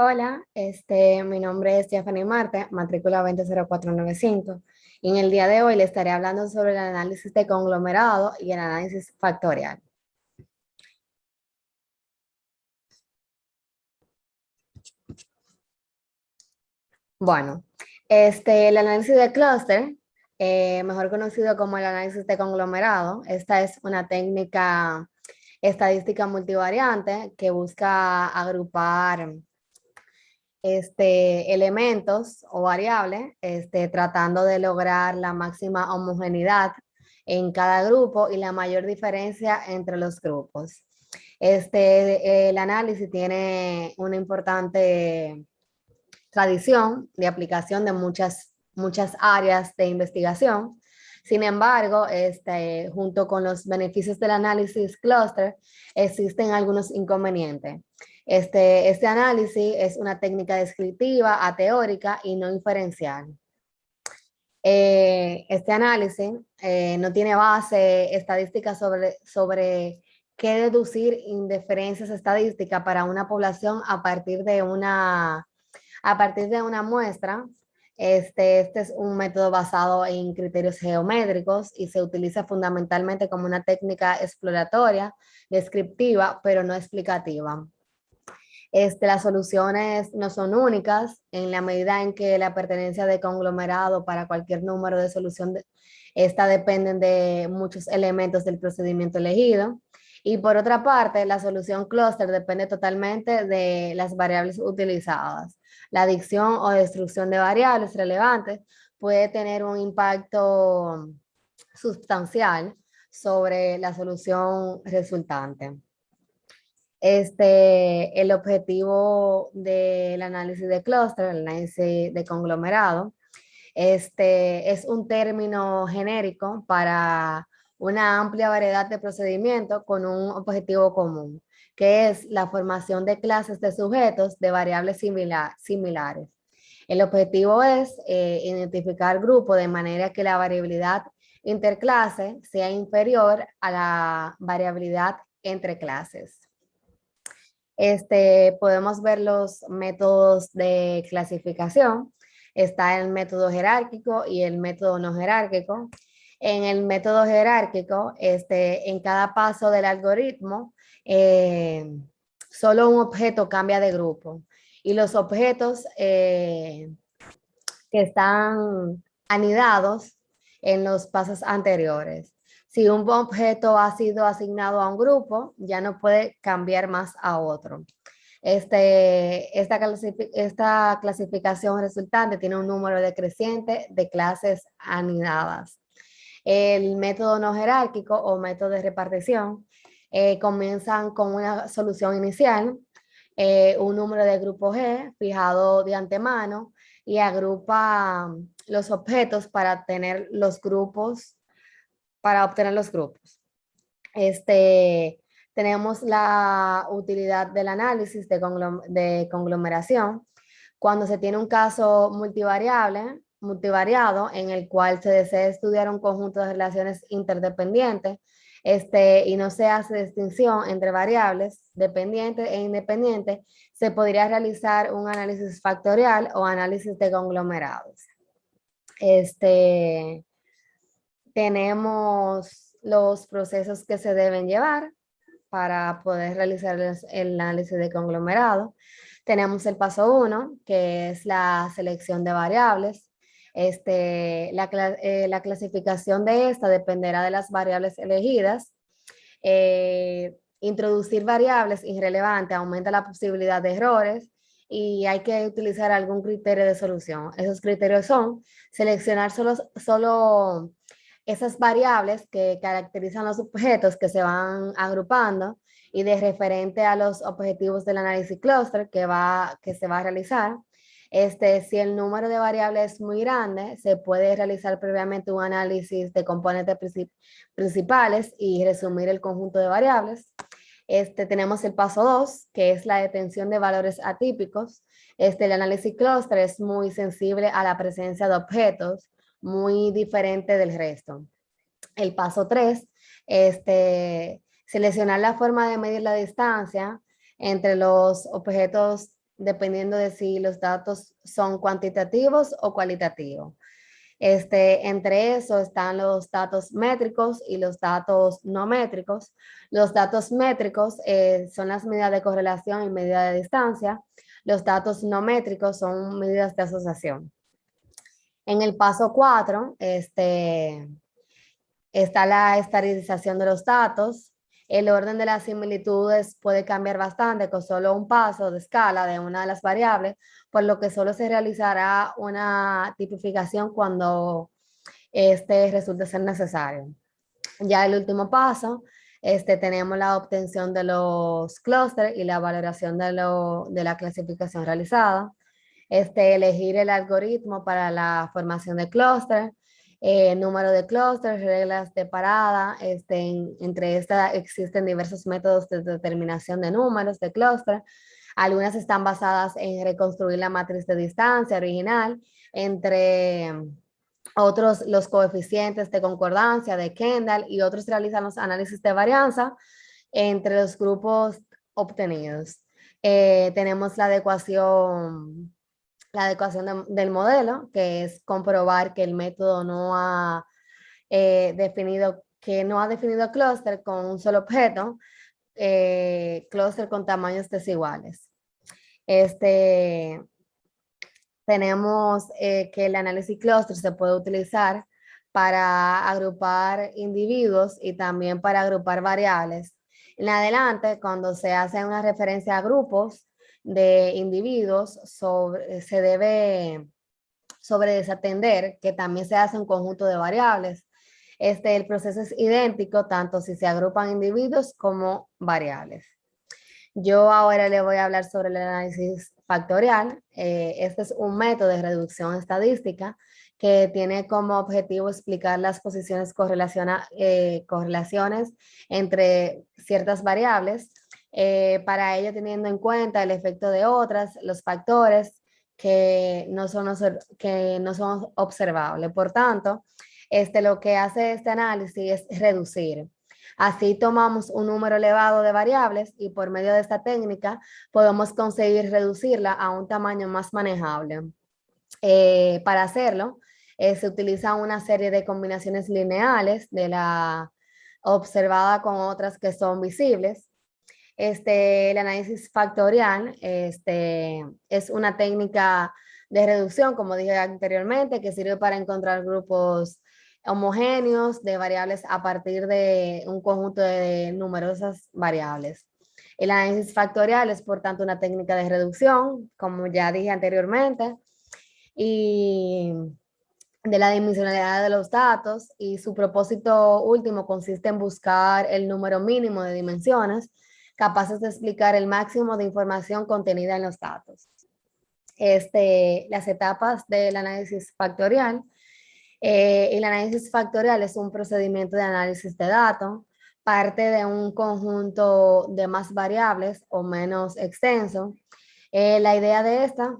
Hola, mi nombre es Stephanie Marte, matrícula 200495. Y en el día de hoy le estaré hablando sobre el análisis de conglomerado y el análisis factorial. Bueno, el análisis de clúster, mejor conocido como el análisis de conglomerado, esta es una técnica estadística multivariante que busca agrupar elementos o variables, tratando de lograr la máxima homogeneidad en cada grupo y la mayor diferencia entre los grupos. El análisis tiene una importante tradición de aplicación de muchas áreas de investigación. Sin embargo, junto con los beneficios del análisis clúster, existen algunos inconvenientes. Este análisis es una técnica descriptiva, ateórica y no inferencial. Este análisis no tiene base estadística sobre qué deducir inferencias estadísticas para una población a partir de una muestra. Este es un método basado en criterios geométricos y se utiliza fundamentalmente como una técnica exploratoria, descriptiva, pero no explicativa. Las soluciones no son únicas en la medida en que la pertenencia de conglomerado para cualquier número de solución esta dependen de muchos elementos del procedimiento elegido. Y por otra parte, la solución clúster depende totalmente de las variables utilizadas. La adición o destrucción de variables relevantes puede tener un impacto sustancial sobre la solución resultante. El objetivo del análisis de clúster, el análisis de conglomerado, es un término genérico para una amplia variedad de procedimientos con un objetivo común, que es la formación de clases de sujetos de variables similares. El objetivo es identificar grupos de manera que la variabilidad interclase sea inferior a la variabilidad entre clases. Podemos ver los métodos de clasificación. Está el método jerárquico y el método no jerárquico. En el método jerárquico, en cada paso del algoritmo, solo un objeto cambia de grupo y los objetos que están anidados en los pasos anteriores. Si un objeto ha sido asignado a un grupo, ya no puede cambiar más a otro. Esta clasificación resultante tiene un número decreciente de clases anidadas. El método no jerárquico o método de repartición comienzan con una solución inicial, un número de grupo G fijado de antemano y agrupa los objetos para obtener los grupos. Tenemos la utilidad del análisis de conglomeración cuando se tiene un caso multivariado en el cual se desea estudiar un conjunto de relaciones interdependientes y no se hace distinción entre variables dependientes e independientes, se podría realizar un análisis factorial o análisis de conglomerados. Tenemos los procesos que se deben llevar para poder realizar el análisis de conglomerado. Tenemos el paso 1, que es la selección de variables. La clasificación de esta dependerá de las variables elegidas. Introducir variables irrelevantes aumenta la posibilidad de errores y hay que utilizar algún criterio de solución. Esos criterios son seleccionar solo esas variables que caracterizan los objetos que se van agrupando y de referente a los objetivos del análisis clúster que se va a realizar. Si el número de variables es muy grande, se puede realizar previamente un análisis de componentes principales y resumir el conjunto de variables. Tenemos el paso 2, que es la detención de valores atípicos. El análisis clúster es muy sensible a la presencia de objetos, muy diferente del resto. El paso 3, seleccionar la forma de medir la distancia entre los objetos dependiendo de si los datos son cuantitativos o cualitativos. Entre eso están los datos métricos y los datos no métricos. Los datos métricos son las medidas de correlación y medida de distancia. Los datos no métricos son medidas de asociación. En el paso 4, está la estandarización de los datos. El orden de las similitudes puede cambiar bastante con solo un paso de escala de una de las variables, por lo que solo se realizará una tipificación cuando resulte ser necesario. Ya el último paso, tenemos la obtención de los clústeres y la valoración de la clasificación realizada. Elegir el algoritmo para la formación de clústeres, número de clústeres, reglas de parada. Entre estas existen diversos métodos de determinación de números de clústeres. Algunas están basadas en reconstruir la matriz de distancia original, entre otros los coeficientes de concordancia de Kendall, y otros realizan los análisis de varianza entre los grupos obtenidos. Tenemos la adecuación del modelo, que es comprobar que el método no ha definido clúster con un solo objeto, clúster con tamaños desiguales. Tenemos que el análisis clúster se puede utilizar para agrupar individuos y también para agrupar variables. En adelante, cuando se hace una referencia a grupos de individuos, se debe desatender que también se hace un conjunto de variables. El proceso es idéntico tanto si se agrupan individuos como variables. Yo ahora le voy a hablar sobre el análisis factorial. Este es un método de reducción estadística que tiene como objetivo explicar las posiciones correlaciones entre ciertas variables, para ello teniendo en cuenta el efecto de otras, los factores que no son observables. Por tanto, lo que hace este análisis es reducir. Así tomamos un número elevado de variables y por medio de esta técnica podemos conseguir reducirla a un tamaño más manejable. Para hacerlo, se utiliza una serie de combinaciones lineales de la observada con otras que son visibles. El análisis factorial es una técnica de reducción, como dije anteriormente, que sirve para encontrar grupos homogéneos de variables a partir de un conjunto de numerosas variables. El análisis factorial es, por tanto, una técnica de reducción, como ya dije anteriormente, y de la dimensionalidad de los datos, y su propósito último consiste en buscar el número mínimo de dimensiones capaces de explicar el máximo de información contenida en los datos. Las etapas del análisis factorial. El análisis factorial es un procedimiento de análisis de datos, parte de un conjunto de más variables o menos extenso. La idea de esta,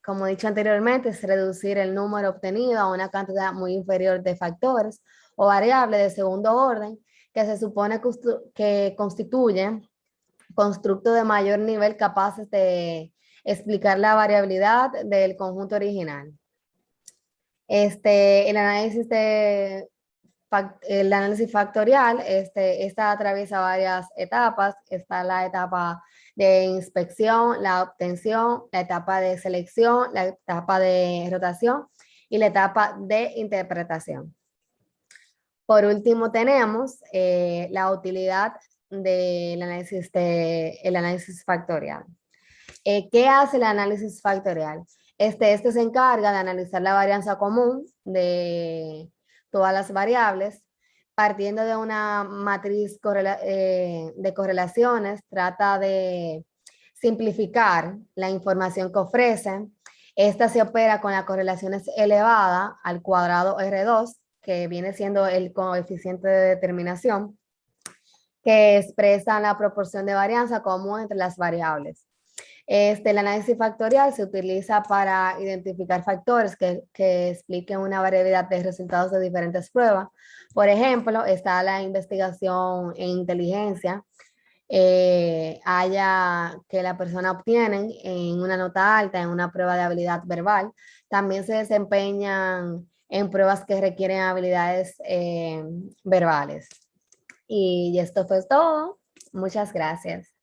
como he dicho anteriormente, es reducir el número obtenido a una cantidad muy inferior de factores o variables de segundo orden que se supone que constituyen constructos de mayor nivel capaces de explicar la variabilidad del conjunto original. El análisis factorial esta atraviesa varias etapas. Está la etapa de inspección, la obtención, la etapa de selección, la etapa de rotación y la etapa de interpretación. Por último, tenemos la utilidad del análisis factorial. ¿Qué hace el análisis factorial? Este se encarga de analizar la varianza común de todas las variables, partiendo de una matriz de correlaciones. Trata de simplificar la información que ofrece. Esta se opera con las correlaciones elevadas al cuadrado R2, que viene siendo el coeficiente de determinación, que expresa la proporción de varianza común entre las variables. El análisis factorial se utiliza para identificar factores que expliquen una variabilidad de resultados de diferentes pruebas. Por ejemplo, está la investigación en inteligencia, haya que la persona obtiene en una nota alta, en una prueba de habilidad verbal. También se desempeñan en pruebas que requieren habilidades verbales. Y esto fue todo. Muchas gracias.